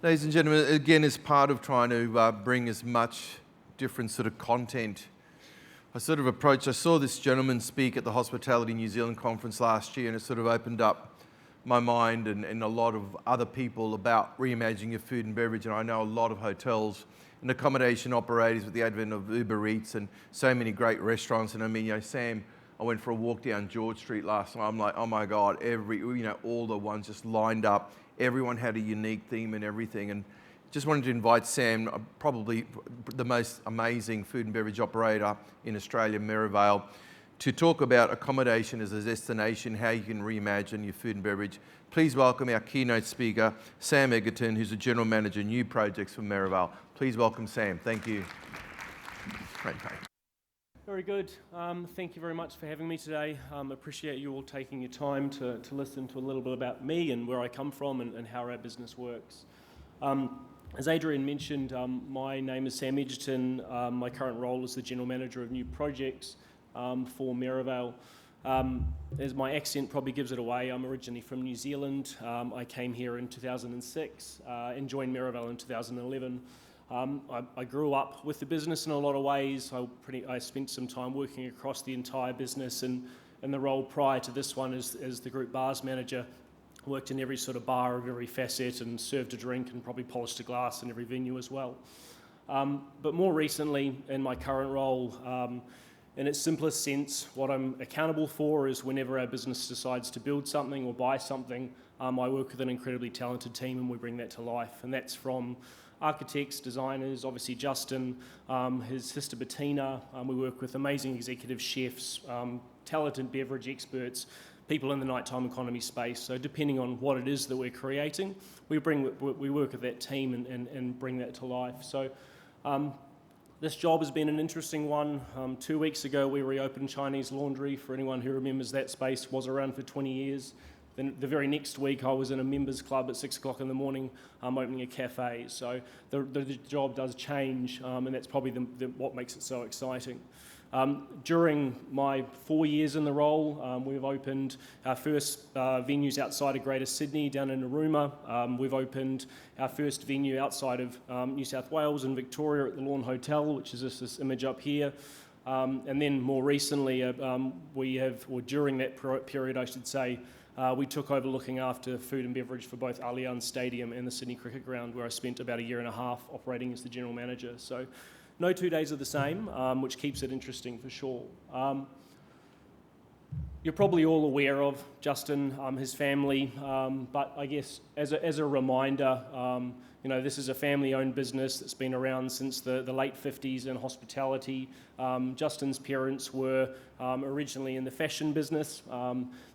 Ladies and gentlemen, again, as part of trying to bring as much different sort of content, I saw this gentleman speak at the Hospitality New Zealand conference last year, and it sort of opened up my mind and a lot of other people about reimagining your food and beverage. And I know a lot of hotels and accommodation operators with the advent of Uber Eats and so many great restaurants. And I mean, Sam, I went for a walk down George Street last night. I'm like, oh my God, all the ones just lined up. Everyone had a unique theme and everything. And just wanted to invite Sam, probably the most amazing food and beverage operator in Australia, Merivale, to talk about accommodation as a destination, how you can reimagine your food and beverage. Please welcome our keynote speaker, Sam Egerton, who's the General Manager, New Projects for Merivale. Please welcome Sam. Thank you. Great. Very good. Thank you very much for having me today. Appreciate you all taking your time to listen to a little bit about me and where I come from and how our business works. As Adrian mentioned, my name is Sam Egerton. My current role is the General Manager of New Projects for Merivale. As my accent probably gives it away, I'm originally from New Zealand. I came here in 2006 and joined Merivale in 2011. I grew up with the business in a lot of ways. I spent some time working across the entire business, and the role prior to this one as the group bars manager. Worked in every sort of bar of every facet and served a drink and probably polished a glass in every venue as well. But more recently, in my current role, in its simplest sense, what I'm accountable for is whenever our business decides to build something or buy something, I work with an incredibly talented team and we bring that to life. And that's from architects, designers, obviously Justin, his sister Bettina. We work with amazing executive chefs, talented beverage experts, people in the nighttime economy space. So depending on what it is that we're creating, we work with that team and bring that to life. So this job has been an interesting one. 2 weeks ago, we reopened Chinese Laundry. For anyone who remembers that space, was around for 20 years. Then the very next week, I was in a members club at 6 o'clock in the morning, opening a cafe. So the job does change, and that's probably what makes it so exciting. During my 4 years in the role, we've opened our first venues outside of Greater Sydney, down in Narooma. We've opened our first venue outside of New South Wales in Victoria at the Lawn Hotel, which is this image up here. And then more recently, during that period, I should say, we took over looking after food and beverage for both Allianz Stadium and the Sydney Cricket Ground, where I spent about 1.5 years operating as the general manager. So no 2 days are the same, which keeps it interesting for sure. You're probably all aware of Justin, his family, but I guess as a reminder, this is a family-owned business that's been around since the late 50s in hospitality. Justin's parents were originally in the fashion business.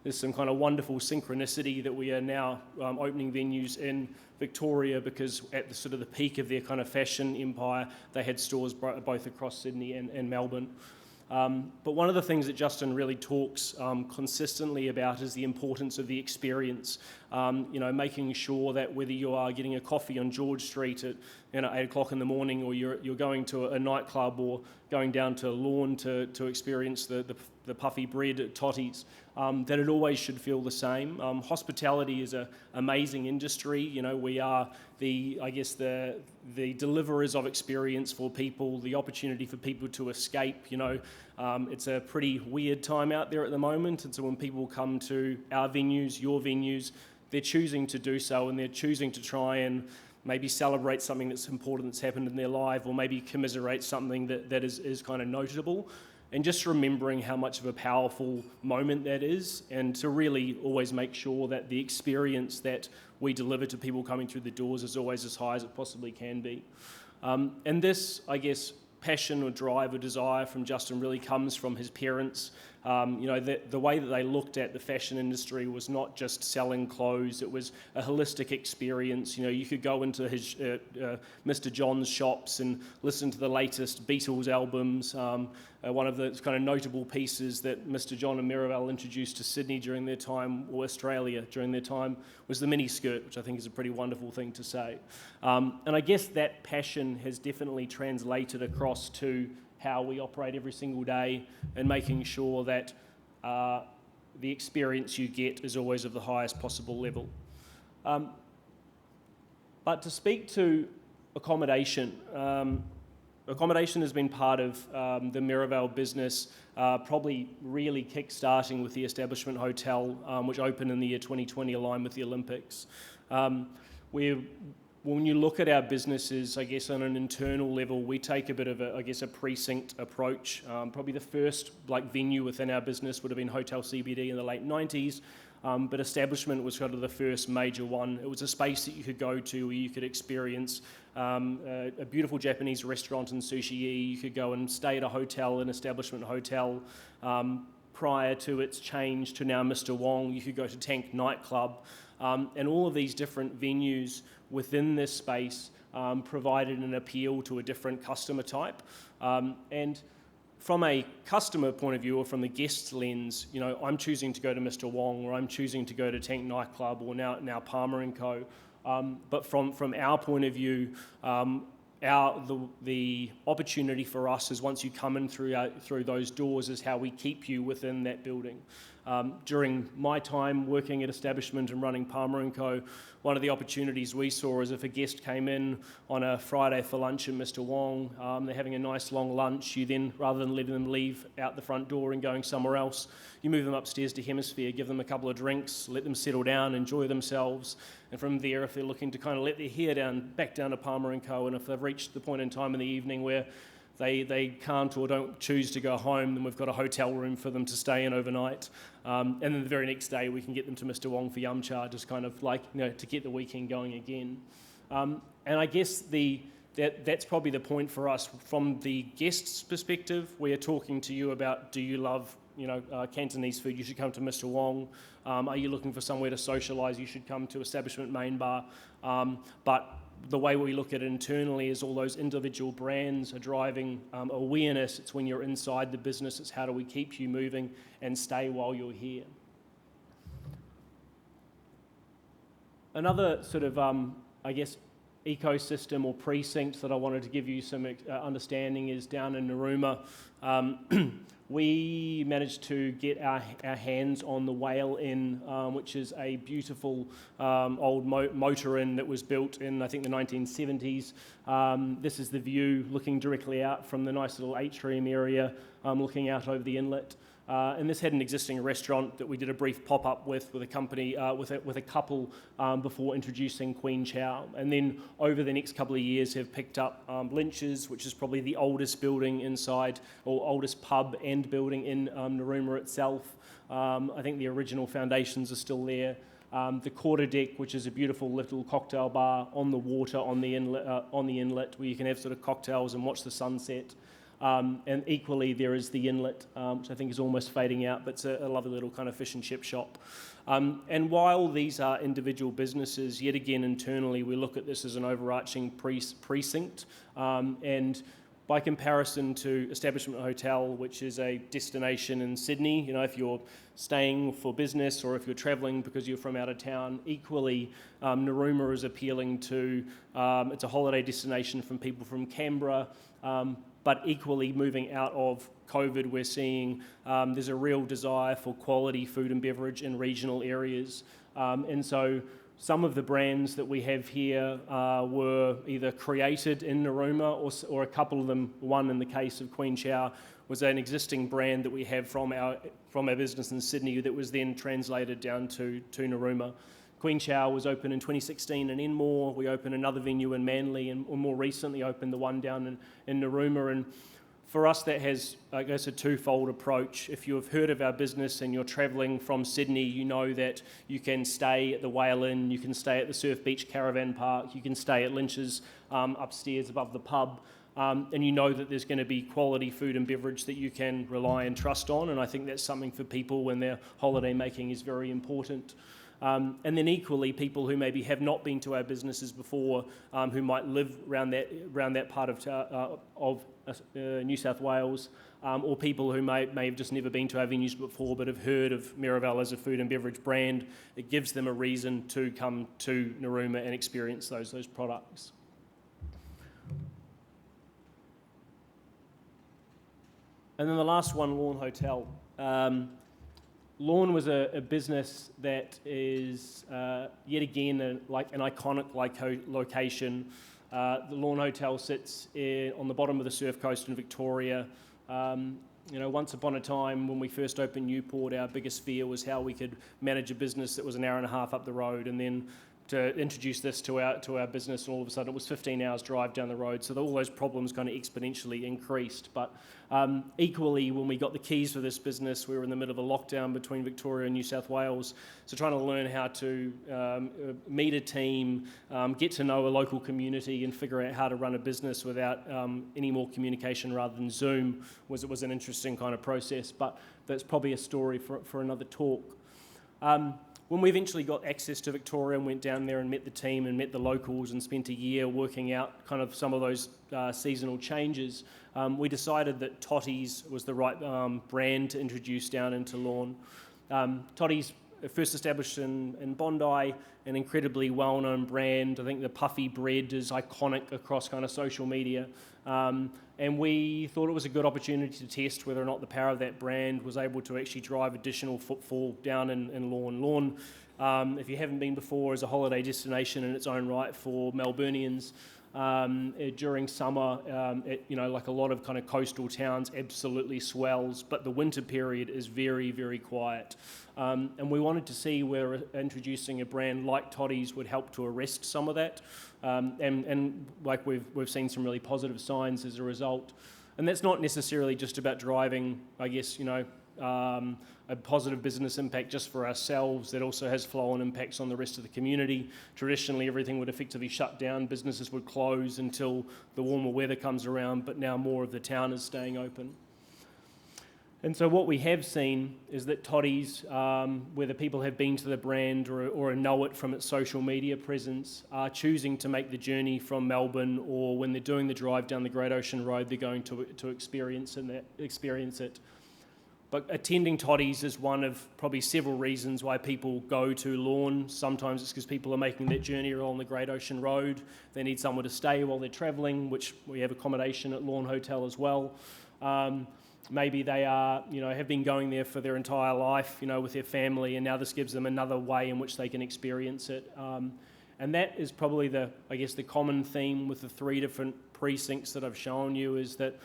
There's some kind of wonderful synchronicity that we are now opening venues in Victoria, because at the sort of the peak of their kind of fashion empire, they had stores both across Sydney and Melbourne. But one of the things that Justin really talks consistently about is the importance of the experience. Making sure that whether you are getting a coffee on George Street at 8 o'clock in the morning, or you're going to a nightclub, or going down to Lawn to experience the puffy bread at Totti's, that it always should feel the same. Hospitality is an amazing industry. We are the deliverers of experience for people, the opportunity for people to escape. It's a pretty weird time out there at the moment, and so when people come to our venues, your venues, they're choosing to do so, and they're choosing to try and maybe celebrate something that's important that's happened in their life, or maybe commiserate something that is kind of notable. And just remembering how much of a powerful moment that is, and to really always make sure that the experience that we deliver to people coming through the doors is always as high as it possibly can be. And this, I guess, passion or drive or desire from Justin really comes from his parents. The way that they looked at the fashion industry was not just selling clothes, it was a holistic experience. You could go into his Mr. John's shops and listen to the latest Beatles albums. One of the kind of notable pieces that Mr. John and Merivale introduced to Sydney during their time, or Australia during their time, was the mini skirt, which I think is a pretty wonderful thing to say. And I guess that passion has definitely translated across to how we operate every single day, and making sure that the experience you get is always of the highest possible level. But to speak to accommodation, accommodation has been part of the Merivale business, probably really kick-starting with the Establishment Hotel, which opened in the year 2020, aligned with the Olympics. When you look at our businesses, I guess on an internal level, we take a bit of a precinct approach. Probably the first venue within our business would have been Hotel CBD in the late 90s, but Establishment was kind of the first major one. It was a space that you could go to where you could experience a beautiful Japanese restaurant and sushi. You could go and stay at a hotel, an Establishment Hotel. Prior to its change to now Mr. Wong, you could go to Tank nightclub, and all of these different venues within this space provided an appeal to a different customer type. And from a customer point of view, or from the guest's lens, I'm choosing to go to Mr. Wong, or I'm choosing to go to Tank nightclub, or now Palmer & Co. But from our point of view, the opportunity for us is once you come in through those doors is how we keep you within that building. During my time working at Establishment and running Palmer & Co., one of the opportunities we saw is if a guest came in on a Friday for lunch at Mr. Wong, they're having a nice long lunch, you then, rather than letting them leave out the front door and going somewhere else, you move them upstairs to Hemisphere, give them a couple of drinks, let them settle down, enjoy themselves, and from there, if they're looking to kind of let their hair back down to Palmer & Co., and if they've reached the point in time in the evening where they can't or don't choose to go home, then we've got a hotel room for them to stay in overnight. And then the very next day we can get them to Mr. Wong for yum cha, just kind of to get the weekend going again. And I guess that's probably the point for us. From the guest's perspective, we are talking to you about, do you love Cantonese food? You should come to Mr. Wong. Are you looking for somewhere to socialise? You should come to Establishment Main Bar. But the way we look at it internally is all those individual brands are driving awareness. It's when you're inside the business, it's how do we keep you moving and stay while you're here. Another sort of, ecosystem or precinct that I wanted to give you some understanding is down in Narooma. We managed to get our hands on the Whale Inn, which is a beautiful old motor inn that was built in, I think, the 1970s. This is the view looking directly out from the nice little atrium area, looking out over the inlet. And this had an existing restaurant that we did a brief pop-up with a company, with a couple before introducing Queen Chow. And then over the next couple of years have picked up Lynch's, which is probably the oldest building inside, or oldest pub and building in Narooma itself. I think the original foundations are still there. The quarter deck, which is a beautiful little cocktail bar on the water on the inlet, where you can have sort of cocktails and watch the sunset. And equally, there is the inlet, which I think is almost fading out, but it's a lovely little kind of fish and chip shop. And while these are individual businesses, yet again, internally, we look at this as an overarching precinct. And by comparison to Establishment Hotel, which is a destination in Sydney, if you're staying for business or if you're travelling because you're from out of town, equally, Narooma is appealing to, it's a holiday destination from people from Canberra, but equally moving out of COVID, we're seeing there's a real desire for quality food and beverage in regional areas. And so some of the brands that we have here were either created in Narooma or a couple of them, one in the case of Queen Chow, was an existing brand that we have from our business in Sydney that was then translated down to Narooma. Queen Chow was opened in 2016 in Enmore. We opened another venue in Manly, and more recently opened the one down in Narooma. And for us, that has, I guess, a twofold approach. If you have heard of our business and you're travelling from Sydney, you know that you can stay at the Whale Inn, you can stay at the Surf Beach Caravan Park, you can stay at Lynch's upstairs above the pub, and you know that there's going to be quality food and beverage that you can rely and trust on. And I think that's something for people when they're holiday making is very important. And then equally, people who maybe have not been to our businesses before, who might live around that part of New South Wales, or people who may have just never been to our venues before but have heard of Merivale as a food and beverage brand, it gives them a reason to come to Narooma and experience those products. And then the last one, Lawn Hotel. Lawn was a business that is yet again like an iconic location. The Lawn Hotel sits on the bottom of the surf coast in Victoria. Once upon a time when we first opened Newport, our biggest fear was how we could manage a business that was an hour and a half up the road, and then to introduce this to our business, and all of a sudden it was 15 hours drive down the road. So all those problems kind of exponentially increased. But equally, when we got the keys for this business, we were in the middle of a lockdown between Victoria and New South Wales. So trying to learn how to meet a team, get to know a local community, and figure out how to run a business without any more communication rather than Zoom was an interesting kind of process. But that's probably a story for another talk. When we eventually got access to Victoria and went down there and met the team and met the locals and spent a year working out kind of some of those seasonal changes, we decided that Totties was the right brand to introduce down into Lawn. Totties first established in Bondi, an incredibly well-known brand. I think the puffy bread is iconic across kind of social media. And we thought it was a good opportunity to test whether or not the power of that brand was able to actually drive additional footfall down in Lawn. Lawn, if you haven't been before, is a holiday destination in its own right for Melburnians. During summer, like a lot of kind of coastal towns, absolutely swells, but the winter period is very, very quiet. And we wanted to see where introducing a brand like Totties would help to arrest some of that. And like we've seen some really positive signs as a result. And that's not necessarily just about driving, I guess, a positive business impact just for ourselves. That also has flow-on impacts on the rest of the community. Traditionally, everything would effectively shut down. Businesses would close until the warmer weather comes around, but now more of the town is staying open. And so what we have seen is that Totties, whether people have been to the brand or know it from its social media presence, are choosing to make the journey from Melbourne, or when they're doing the drive down the Great Ocean Road, they're going to experience it. But attending Totties is one of probably several reasons why people go to Lawn. Sometimes it's because people are making that journey along the Great Ocean Road. They need somewhere to stay while they're travelling, which we have accommodation at Lawn Hotel as well. Maybe they are, have been going there for their entire life, with their family, and now this gives them another way in which they can experience it. And that is probably the common theme with the three different precincts that I've shown you, is that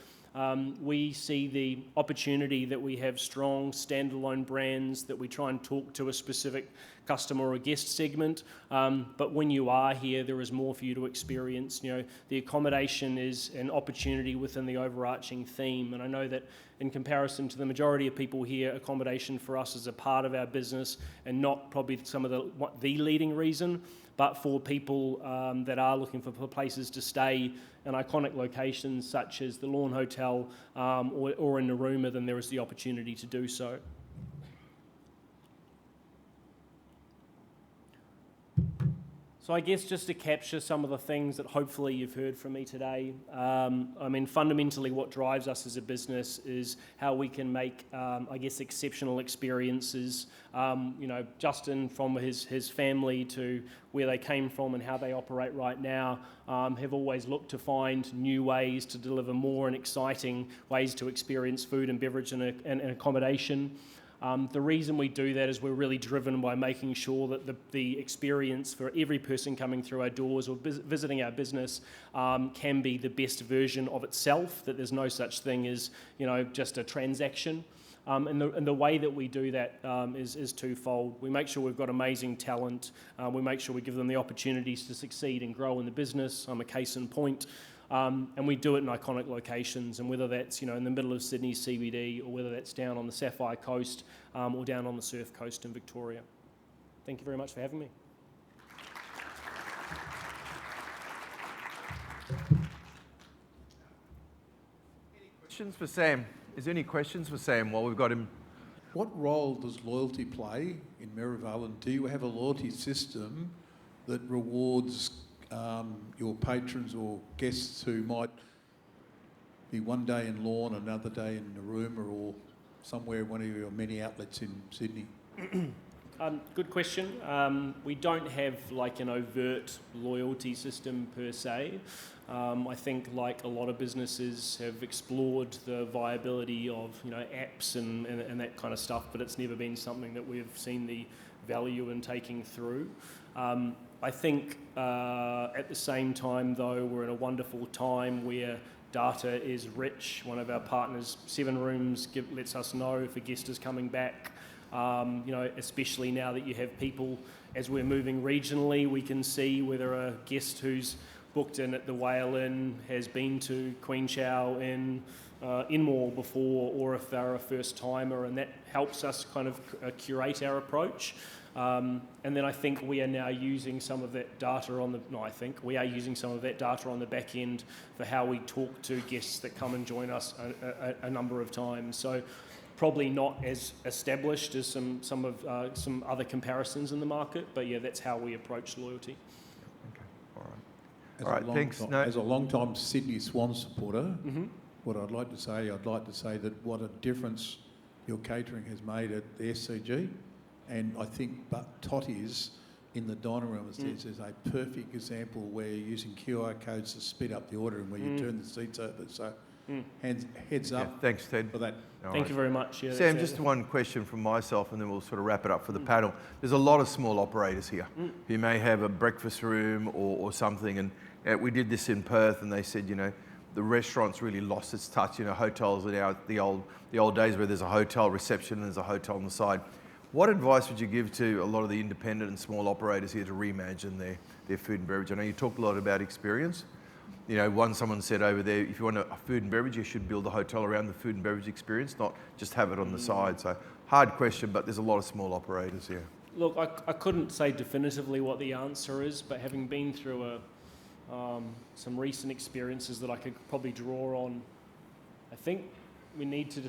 we see the opportunity that we have strong standalone brands that we try and talk to a specific customer or guest segment, but when you are here, there is more for you to experience. The accommodation is an opportunity within the overarching theme, and I know that in comparison to the majority of people here, accommodation for us is a part of our business and not probably some of the leading reason. But for people that are looking for places to stay in iconic locations such as the Lawn Hotel or in Narooma, then there is the opportunity to do so. So I guess just to capture some of the things that hopefully you've heard from me today, fundamentally what drives us as a business is how we can make, exceptional experiences. Justin, from his family to where they came from and how they operate right now, have always looked to find new ways to deliver more and exciting ways to experience food and beverage and accommodation. The reason we do that is we're really driven by making sure that the experience for every person coming through our doors or visiting our business can be the best version of itself, that there's no such thing as just a transaction. And the way that we do that is twofold. We make sure we've got amazing talent. We make sure we give them the opportunities to succeed and grow in the business. I'm a case in point. And we do it in iconic locations, and whether that's in the middle of Sydney CBD, or whether that's down on the Sapphire Coast or down on the Surf Coast in Victoria. Thank you very much for having me. Any questions for Sam? Is there any questions for Sam while we've got him? What role does loyalty play in Merivale, and do you have a loyalty system that rewards your patrons or guests who might be one day in Lawn, another day in Narooma, or somewhere, one of your many outlets in Sydney? Good question. We don't have like an overt loyalty system per se. I think like a lot of businesses have explored the viability of apps and that kind of stuff, but it's never been something that we've seen the value in taking through. I think at the same time though, we're in a wonderful time where data is rich. One of our partners, 7 Rooms, lets us know if a guest is coming back. Especially now that you have people, as we're moving regionally, we can see whether a guest who's booked in at the Whale Inn has been to Queen Chow in Inmore before, or if they're a first timer, and that helps us kind of curate our approach. And then I think we are now using some of that data we are using some of that data on the back end for how we talk to guests that come and join us a number of times. So probably not as established as some other comparisons in the market, but yeah, that's how we approach loyalty. Okay, all right. Thanks. As a long-time Sydney Swans supporter, what I'd like to say that what a difference your catering has made at the SCG, and I think Totty's in the dining room is a perfect example where you're using QR codes to speed up the order and where you turn the seats over. So heads up. Yeah, thanks, Ted. For that. Thank you very much. Yeah, Sam, just one question from myself and then we'll sort of wrap it up for the panel. There's a lot of small operators here who may have a breakfast room or something, and we did this in Perth and they said, the restaurant's really lost its touch. Hotels are now the old days where there's a hotel reception and there's a hotel on the side. What advice would you give to a lot of the independent and small operators here to reimagine their food and beverage? I know you talked a lot about experience. Someone said over there, if you want a food and beverage, you should build a hotel around the food and beverage experience, not just have it on the side. So hard question, but there's a lot of small operators here. Look, I couldn't say definitively what the answer is, but having been through some recent experiences that I could probably draw on, I think we need to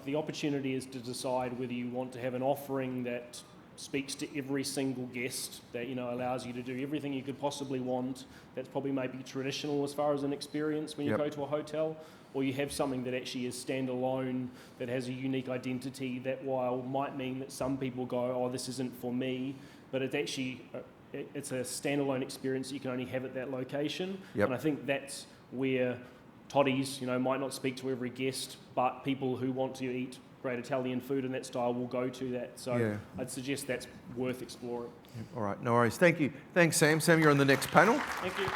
the opportunity is to decide whether you want to have an offering that speaks to every single guest, that allows you to do everything you could possibly want. That's probably maybe traditional as far as an experience when you go to a hotel, or you have something that actually is standalone, that has a unique identity, that while might mean that some people go, oh, this isn't for me, but it's actually it's a standalone experience that you can only have at that location. And I think that's where Toddy's might not speak to every guest, but people who want to eat great Italian food in that style will go to that. So I'd suggest that's worth exploring. All right, no worries. Thank you. Thanks, Sam. Sam, you're on the next panel. Thank you.